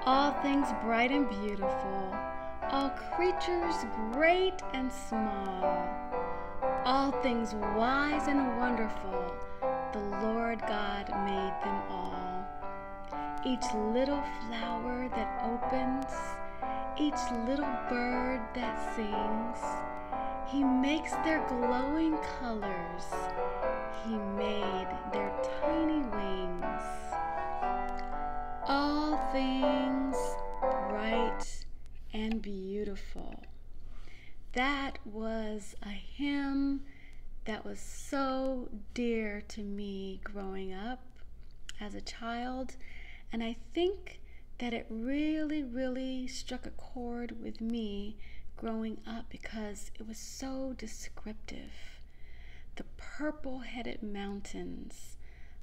all things bright and beautiful, all creatures great and small, all things wise and wonderful, the Lord God made them all. Each little flower that opens, each little bird that sings, He makes their glowing colors, He made their tiny wings. All things bright and beautiful. That was a hymn that was so dear to me growing up as a child, and I think that it really struck a chord with me growing up because it was so descriptive. The purple-headed mountains,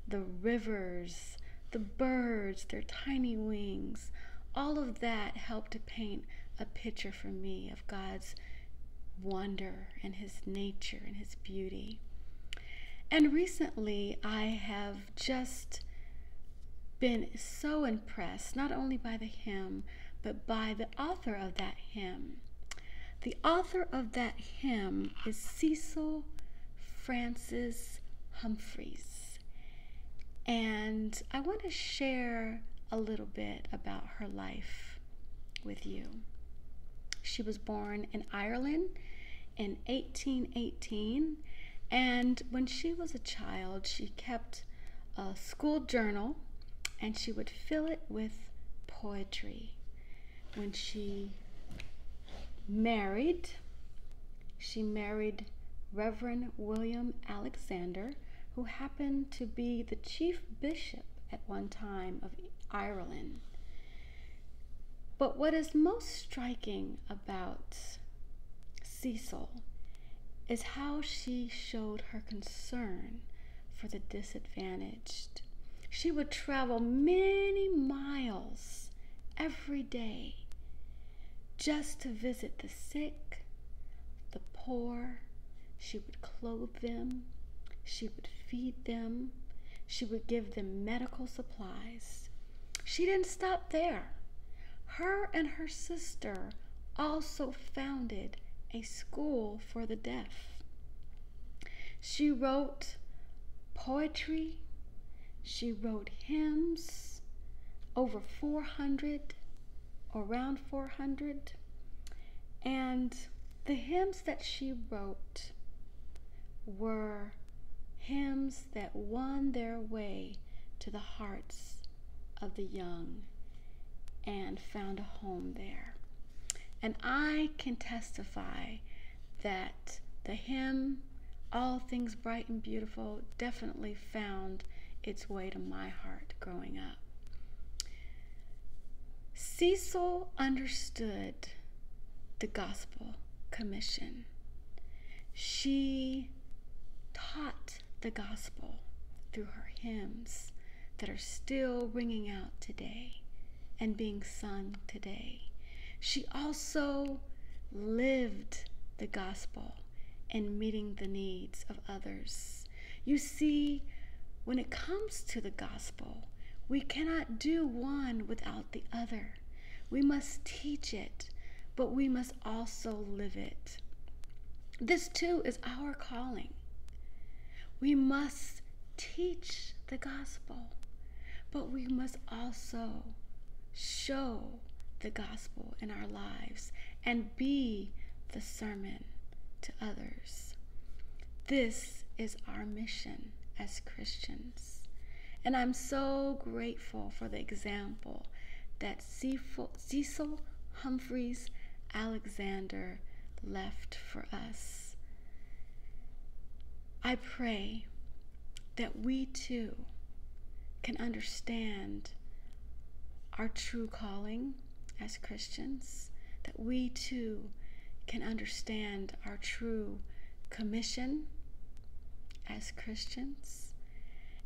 the rivers, the birds, their tiny wings, all of that helped to paint a picture for me of God's wonder and His nature and His beauty. And recently I have just been so impressed, not only by the hymn, but by the author of that hymn. The author of that hymn is Cecil Frances Humphreys. And I want to share a little bit about her life with you. She was born in Ireland in 1818, and when she was a child, she kept a school journal and she would fill it with poetry. When she married Reverend William Alexander, who happened to be the chief bishop at one time of Ireland. But what is most striking about Cecil is how she showed her concern for the disadvantaged. She would travel many miles every day just to visit the sick, the poor. She would clothe them. She would feed them. She would give them medical supplies. She didn't stop there. Her and her sister also founded a school for the deaf. She wrote poetry. She wrote hymns, over 400, around 400. And the hymns that she wrote were hymns that won their way to the hearts of the young and found a home there. And I can testify that the hymn, All Things Bright and Beautiful, definitely found its way to my heart growing up. Cecil understood the gospel commission. She taught the gospel through her hymns that are still ringing out today and being sung today. She also lived the gospel in meeting the needs of others. You see, when it comes to the gospel, we cannot do one without the other. We must teach it, but we must also live it. This too is our calling. We must teach the gospel, but we must also show the gospel in our lives and be the sermon to others. This is our mission as Christians. And I'm so grateful for the example that Cecil Humphreys Alexander left for us. I pray that we too can understand our true calling as Christians, that we too can understand our true commission as Christians,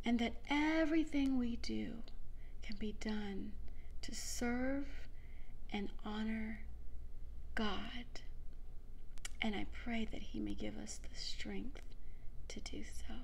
and that everything we do can be done to serve and honor God. And I pray that He may give us the strength to do so.